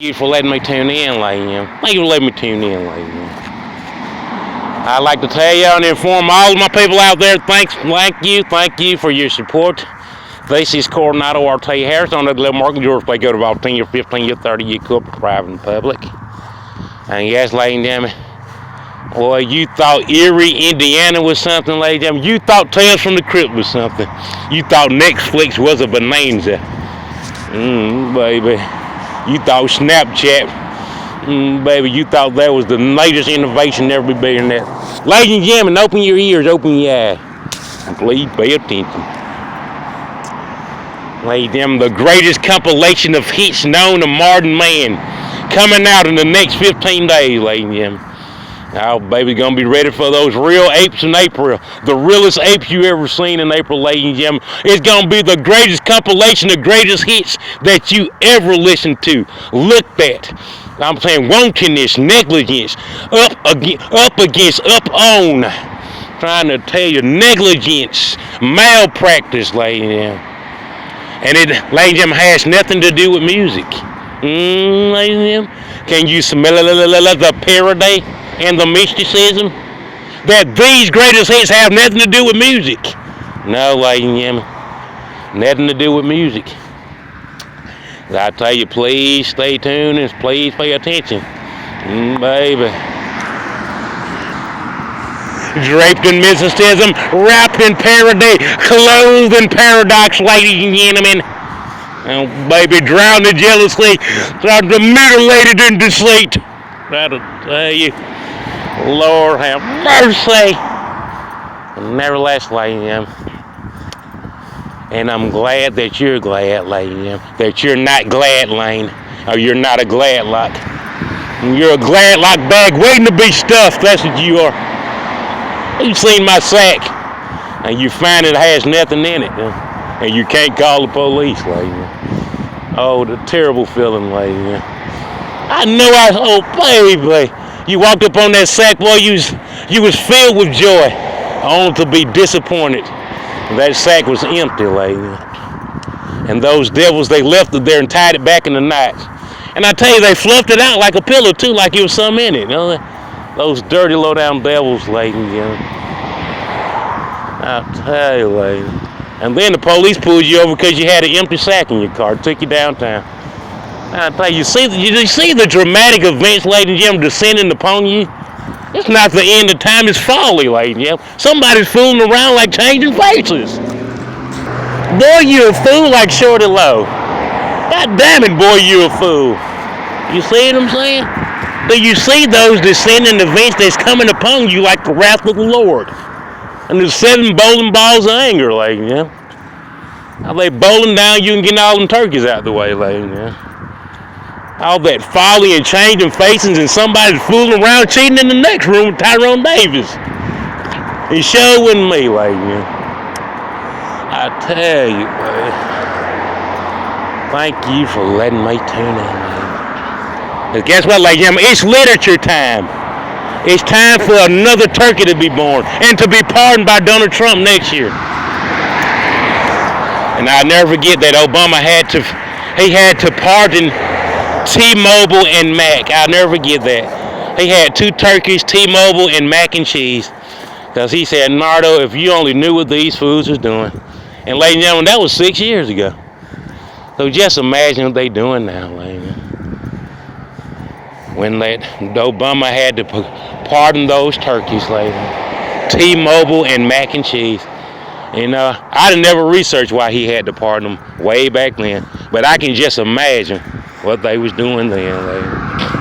You for letting me tune in, ladies and gentlemen. Thank you for letting me tune in, ladies and gentlemen. I'd like to tell y'all and inform all of my people out there, thank you for your support. This is Koranado or T. Harris on the little market. Yours they go to about 10 or 15 or 30 year corporate, private, and public. And yes, ladies and gentlemen, boy, you thought Erie, Indiana was something, ladies and gentlemen. You thought Tales from the Crypt was something. You thought Netflix was a bonanza. Baby. You thought Snapchat, baby, you thought that was the latest innovation ever be bigger than that. Ladies and gentlemen, open your ears, open your eyes, and please pay attention. Ladies and gentlemen, the greatest compilation of hits known to modern man coming out in the next 15 days, ladies and gentlemen. Oh, baby, gonna be ready for those real apes in April. The realest apes you ever seen in April, ladies and gentlemen. It's gonna be the greatest compilation of greatest hits that you ever listened to, looked at. I'm saying wantonness, negligence, up on. Trying to tell you, negligence, malpractice, ladies and gentlemen. And it, ladies and gentlemen, has nothing to do with music. Ladies and gentlemen, can you smell the parody and the mysticism that these greatest hits have nothing to do with music? No, ladies and gentlemen, nothing to do with music. I tell you, please stay tuned and please pay attention, baby. Draped in mysticism, wrapped in parody, clothed in paradox, ladies and gentlemen. Oh, baby, drowned in jealousy, mutilated in deceit. That'll tell you. Lord have mercy. Nevertheless, ladies and gentlemen, and I'm glad that you're glad, ladies and gentlemen, that you're not glad, Lane, or you're not a Gladlock. You're a Gladlock bag waiting to be stuffed. That's what you are. You've seen my sack, and you find it has nothing in it, and you can't call the police, ladies and gentlemen. Oh, the terrible feeling, ladies and gentlemen. I know oh, baby. You walked up on that sack, boy, you was filled with joy, only to be disappointed. That sack was empty, lady. And those devils, they left it there and tied it back in the night. And I tell you, they fluffed it out like a pillow, too, like it was something in it. You know, those dirty, low-down devils, lady. You know. I tell you, lady. And then the police pulled you over because you had an empty sack in your car, took you downtown. I tell you, you see the dramatic events, ladies and gentlemen, descending upon you? It's not the end of time, it's folly, ladies and gentlemen. Somebody's fooling around like changing faces. Boy, you a fool like Shorty Low. God damn it, boy, you a fool. You see what I'm saying? Do you see those descending events that's coming upon you like the wrath of the Lord? And there's 7 bowling balls of anger, ladies and gentlemen. Now they bowling down you and getting all them turkeys out the way, ladies and gentlemen. All that folly and changing faces and somebody's fooling around cheating in the next room with Tyrone Davis. He sure wasn't me, ladies and gentlemen. I tell you, buddy. Thank you for letting me tune in, man. Guess what, ladies and gentlemen? It's literature time. It's time for another turkey to be born and to be pardoned by Donald Trump next year. And I'll never forget that Obama had to pardon T-Mobile and Mac. I'll never forget that. He had 2 turkeys, T-Mobile and mac and cheese. Because he said, Nardo, if you only knew what these foods was doing. And ladies and gentlemen, that was 6 years ago. So just imagine what they doing now, ladies. When Obama had to pardon those turkeys, ladies. T-Mobile and mac and cheese. You know, I never researched why he had to pardon them way back then. But I can just imagine what they was doing then, ladies.